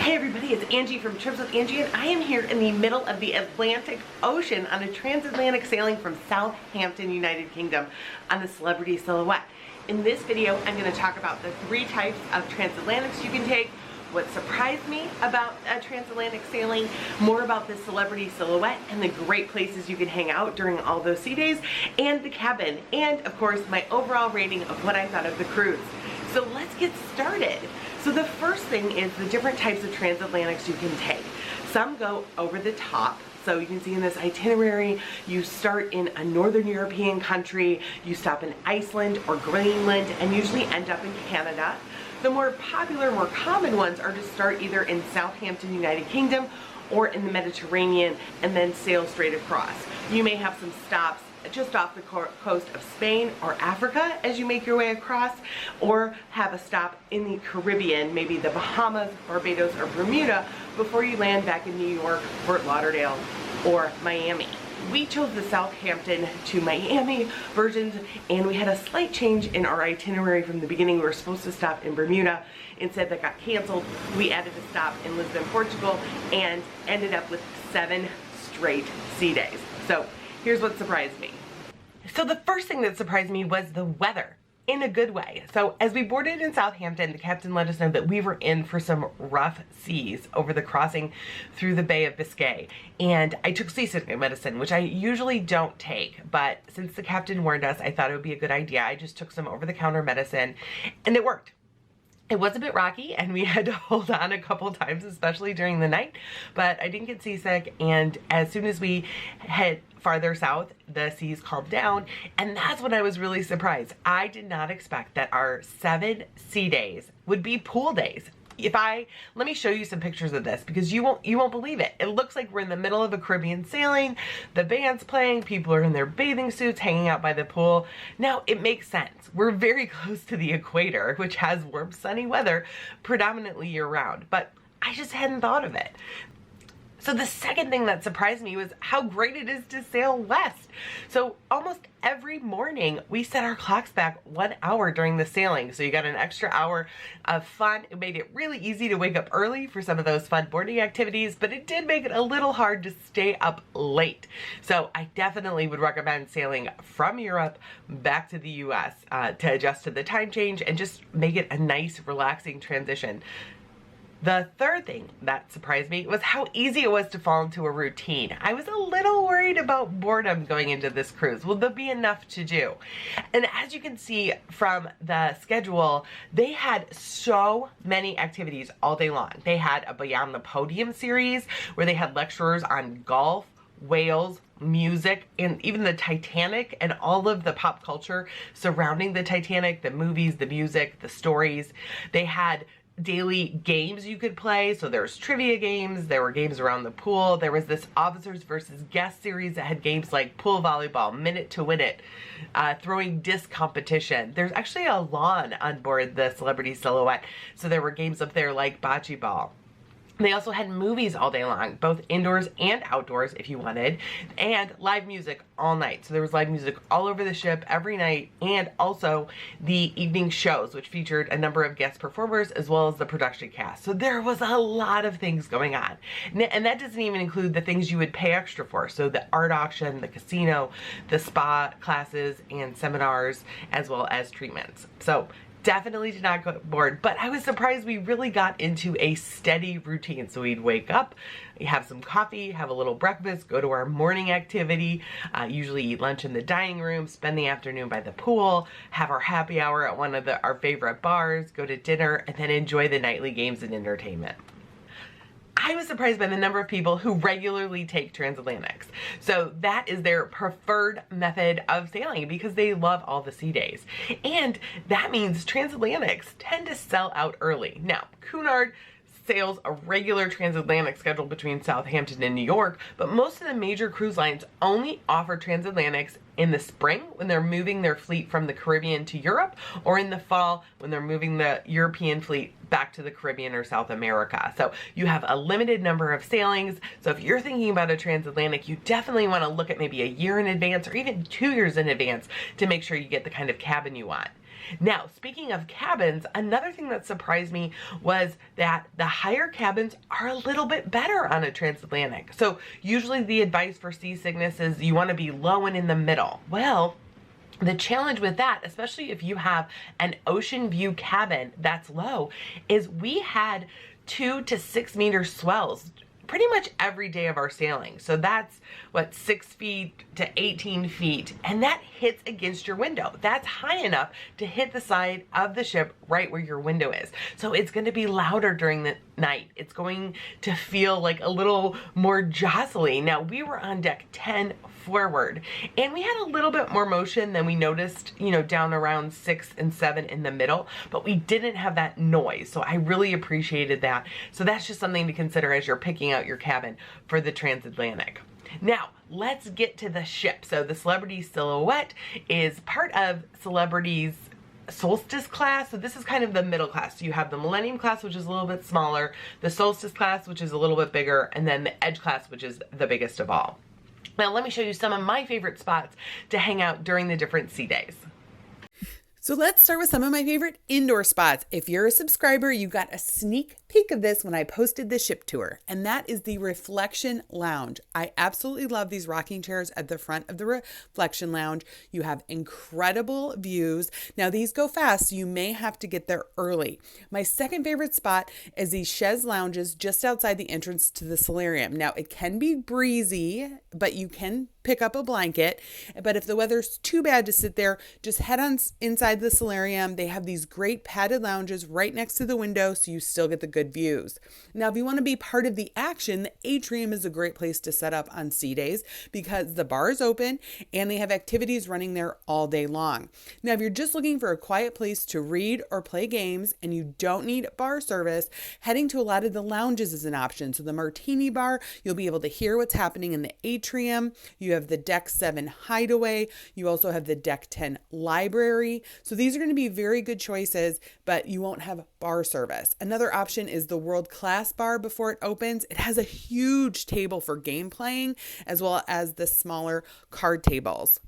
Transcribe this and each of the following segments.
Hey everybody, it's Angie from Trips with Angie, and I am here in the middle of the Atlantic Ocean on a transatlantic sailing from Southampton, United Kingdom on the Celebrity Silhouette. In this video, I'm going to talk about the 3 types of transatlantics you can take, what surprised me about transatlantic sailing, more about the Celebrity Silhouette and the great places you can hang out during all those sea days, and the cabin, and of course my overall rating of what I thought of the cruise. So let's get started. So the first thing is the different types of transatlantics you can take. Some go over the top. So you can see in this itinerary, you start in a northern European country, you stop in Iceland or Greenland, and usually end up in Canada. The more popular, more common ones are to start either in Southampton, United Kingdom, or in the Mediterranean, and then sail straight across. You may have some stops just off the coast of Spain or Africa as you make your way across, or have a stop in the Caribbean, maybe the Bahamas, Barbados, or Bermuda, before you land back in New York, Fort Lauderdale, or Miami. We chose the Southampton to Miami versions, and we had a slight change in our itinerary from the beginning. We were supposed to stop in Bermuda. Instead, that got canceled. We added a stop in Lisbon, Portugal, and ended up with 7 straight sea days. So here's what surprised me. So the first thing that surprised me was the weather, in a good way. So as we boarded in Southampton, the captain let us know that we were in for some rough seas over the crossing through the Bay of Biscay. And I took seasickness medicine, which I usually don't take, but since the captain warned us, I thought it would be a good idea. I just took some over-the-counter medicine, and it worked. It was a bit rocky, and we had to hold on a couple times, especially during the night, but I didn't get seasick, and as soon as we head farther south, the seas calmed down, and that's when I was really surprised. I did not expect that our 7 sea days would be pool days. Let me show you some pictures of this, because you won't believe it. It looks like we're in the middle of a Caribbean sailing, the band's playing, people are in their bathing suits hanging out by the pool. Now, it makes sense. We're very close to the equator, which has warm, sunny weather predominantly year-round, but I just hadn't thought of it. So the second thing that surprised me was how great it is to sail west. So almost every morning we set our clocks back 1 hour during the sailing. So you got an extra hour of fun. It made it really easy to wake up early for some of those fun boarding activities, but it did make it a little hard to stay up late. So I definitely would recommend sailing from Europe back to the US to adjust to the time change and just make it a nice, relaxing transition. The third thing that surprised me was how easy it was to fall into a routine. I was a little worried about boredom going into this cruise. Will there be enough to do? And as you can see from the schedule, they had so many activities all day long. They had a Beyond the Podium series where they had lecturers on golf, whales, music, and even the Titanic and all of the pop culture surrounding the Titanic, the movies, the music, the stories. They had daily games you could play. So there's trivia games, there were games around the pool, there was this officers versus guests series that had games like pool volleyball, minute to win it, throwing disc competition. There's actually a lawn on board the Celebrity Silhouette, so there were games up there like bocce ball. They also had movies all day long, both indoors and outdoors if you wanted, and live music all night. So there was live music all over the ship every night, and also the evening shows, which featured a number of guest performers as well as the production cast. So there was a lot of things going on. And that doesn't even include the things you would pay extra for. So the art auction, the casino, the spa classes and seminars, as well as treatments. So definitely did not go bored, but I was surprised we really got into a steady routine. So we'd wake up, have some coffee, have a little breakfast, go to our morning activity, usually eat lunch in the dining room, spend the afternoon by the pool, have our happy hour at one of our favorite bars, go to dinner, and then enjoy the nightly games and entertainment. I was surprised by the number of people who regularly take transatlantics. So that is their preferred method of sailing because they love all the sea days. And that means transatlantics tend to sell out early. Now, Cunard sails a regular transatlantic schedule between Southampton and New York, but most of the major cruise lines only offer transatlantics in the spring when they're moving their fleet from the Caribbean to Europe, or in the fall when they're moving the European fleet back to the Caribbean or South America. So you have a limited number of sailings. So if you're thinking about a transatlantic, you definitely want to look at maybe a year in advance or even 2 years in advance to make sure you get the kind of cabin you want. Now, speaking of cabins, another thing that surprised me was that the higher cabins are a little bit better on a transatlantic. So usually the advice for seasickness is you want to be low and in the middle. Well, the challenge with that, especially if you have an ocean view cabin that's low, is we had 2 to 6 meter swells pretty much every day of our sailing. So that's what, 6 feet to 18 feet, and that hits against your window. That's high enough to hit the side of the ship right where your window is. So it's going to be louder during the night. It's going to feel like a little more jostly. Now, we were on deck 10 forward, and we had a little bit more motion than we noticed, you know, down around 6 and 7 in the middle, but we didn't have that noise. So I really appreciated that. So that's just something to consider as you're picking out your cabin for the Transatlantic. Now, let's get to the ship. So the Celebrity Silhouette is part of Celebrity's Solstice class. So this is kind of the middle class. So you have the Millennium class, which is a little bit smaller, the Solstice class, which is a little bit bigger, and then the Edge class, which is the biggest of all. Now let me show you some of my favorite spots to hang out during the different sea days. So let's start with some of my favorite indoor spots. If you're a subscriber, you got a sneak peek of this when I posted the ship tour, and that is the Reflection Lounge. I absolutely love these rocking chairs at the front of the Reflection Lounge. You have incredible views. Now these go fast, so you may have to get there early. My second favorite spot is these chaise lounges just outside the entrance to the solarium. Now it can be breezy, but you can pick up a blanket. But if the weather's too bad to sit there, just head on inside the solarium. They have these great padded lounges right next to the window, so you still get the good views. Now, if you want to be part of the action, the atrium is a great place to set up on sea days because the bar is open and they have activities running there all day long. Now, if you're just looking for a quiet place to read or play games and you don't need bar service, heading to a lot of the lounges is an option. So the Martini Bar, you'll be able to hear what's happening in the atrium. You have the Deck 7 Hideaway. You also have the Deck 10 Library. So these are going to be very good choices, but you won't have bar service. Another option is the World Class Bar before it opens. It has a huge table for game playing as well as the smaller card tables.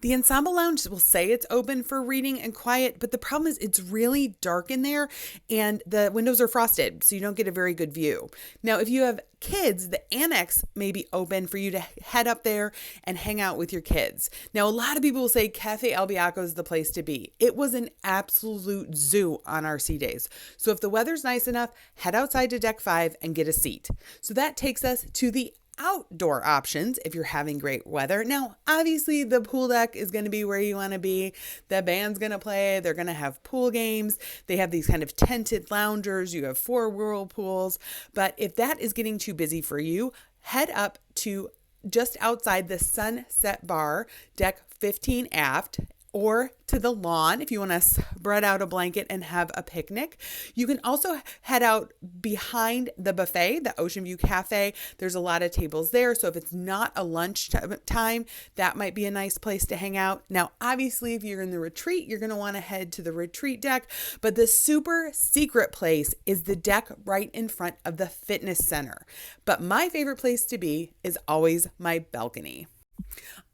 The Ensemble Lounge will say it's open for reading and quiet, but the problem is it's really dark in there and the windows are frosted, so you don't get a very good view. Now, if you have kids, the Annex may be open for you to head up there and hang out with your kids. Now, a lot of people will say Cafe Albiaco is the place to be. It was an absolute zoo on our sea days. So if the weather's nice enough, head outside to Deck 5 and get a seat. So that takes us to the outdoor options if you're having great weather. Now, obviously the pool deck is going to be where you want to be. The band's going to play. They're going to have pool games. They have these kind of tented loungers. You have 4 whirlpools. But if that is getting too busy for you, head up to just outside the Sunset Bar, Deck 15 aft, or to the lawn if you want to spread out a blanket and have a picnic. You can also head out behind the buffet, the Ocean View Cafe. There's a lot of tables there. So if it's not a lunch time, that might be a nice place to hang out. Now, obviously, if you're in the retreat, you're going to want to head to the retreat deck. But the super secret place is the deck right in front of the fitness center. But my favorite place to be is always my balcony.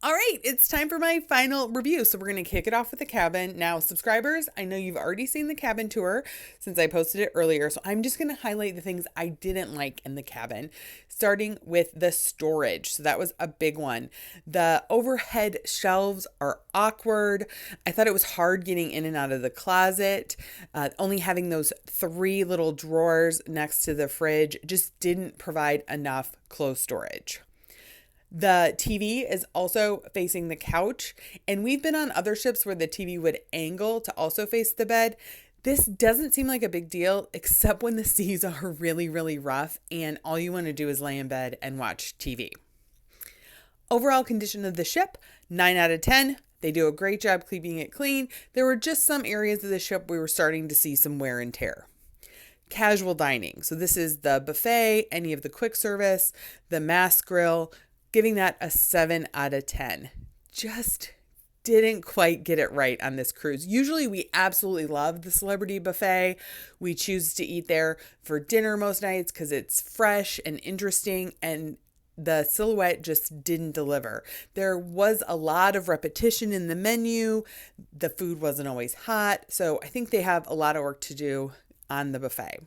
All right, it's time for my final review. So we're going to kick it off with the cabin. Now, subscribers, I know you've already seen the cabin tour since I posted it earlier. So I'm just going to highlight the things I didn't like in the cabin, starting with the storage. So that was a big one. The overhead shelves are awkward. I thought it was hard getting in and out of the closet. Only having those 3 little drawers next to the fridge just didn't provide enough clothes storage. The TV is also facing the couch, and we've been on other ships where the TV would angle to also face the bed. This doesn't seem like a big deal, except when the seas are really, really rough and all you want to do is lay in bed and watch TV. Overall condition of the ship, 9 out of 10. They do a great job keeping it clean. There were just some areas of the ship we were starting to see some wear and tear. Casual dining. So this is the buffet, any of the quick service, the mass grill, giving that a 7 out of 10. Just didn't quite get it right on this cruise. Usually we absolutely love the Celebrity Buffet. We choose to eat there for dinner most nights because it's fresh and interesting, and the silhouette just didn't deliver. There was a lot of repetition in the menu. The food wasn't always hot. So I think they have a lot of work to do on the buffet.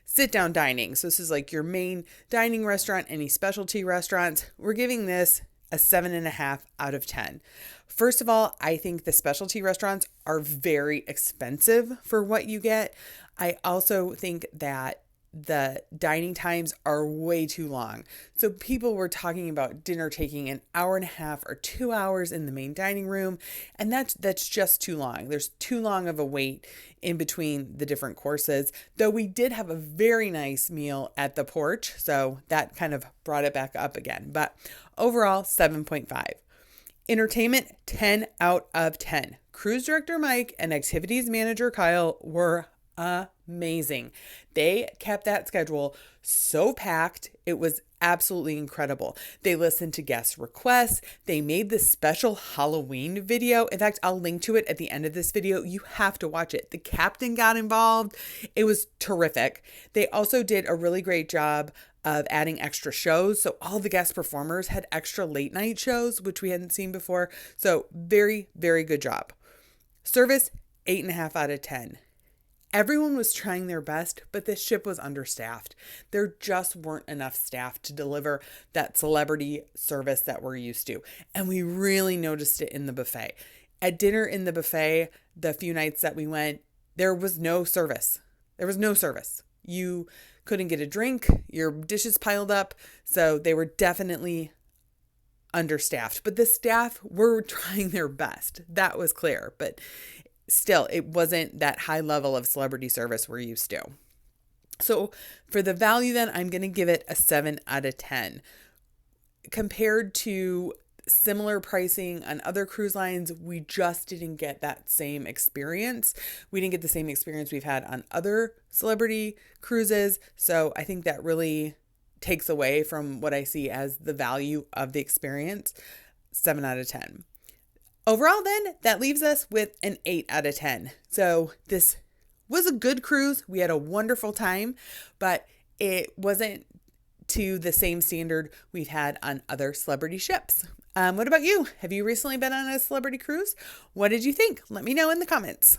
Sit down dining. So this is like your main dining restaurant, any specialty restaurants. We're giving this a 7.5 out of 10. First of all, I think the specialty restaurants are very expensive for what you get. I also think that the dining times are way too long. So people were talking about dinner taking an hour and a half or 2 hours in the main dining room, and that's just too long. There's too long of a wait in between the different courses, though we did have a very nice meal at the porch, so that kind of brought it back up again. But overall, 7.5. Entertainment, 10 out of 10. Cruise director Mike and activities manager Kyle were amazing. They kept that schedule so packed. It was absolutely incredible. They listened to guest requests. They made this special Halloween video. In fact, I'll link to it at the end of this video. You have to watch it. The captain got involved. It was terrific. They also did a really great job of adding extra shows. So all the guest performers had extra late night shows, which we hadn't seen before. So very, very good job. Service, 8.5 out of 10. Everyone was trying their best, but this ship was understaffed. There just weren't enough staff to deliver that celebrity service that we're used to. And we really noticed it in the buffet. At dinner in the buffet, the few nights that we went, there was no service. There was no service. You couldn't get a drink. Your dishes piled up. So they were definitely understaffed. But the staff were trying their best. That was clear. But still, it wasn't that high level of celebrity service we're used to. So for the value then, I'm going to give it a 7 out of 10. Compared to similar pricing on other cruise lines, we just didn't get that same experience. We didn't get the same experience we've had on other celebrity cruises. So I think that really takes away from what I see as the value of the experience. 7 out of 10. Overall, then, that leaves us with an 8 out of 10. So this was a good cruise. We had a wonderful time, but it wasn't to the same standard we've had on other celebrity ships. What about you? Have you recently been on a celebrity cruise? What did you think? Let me know in the comments.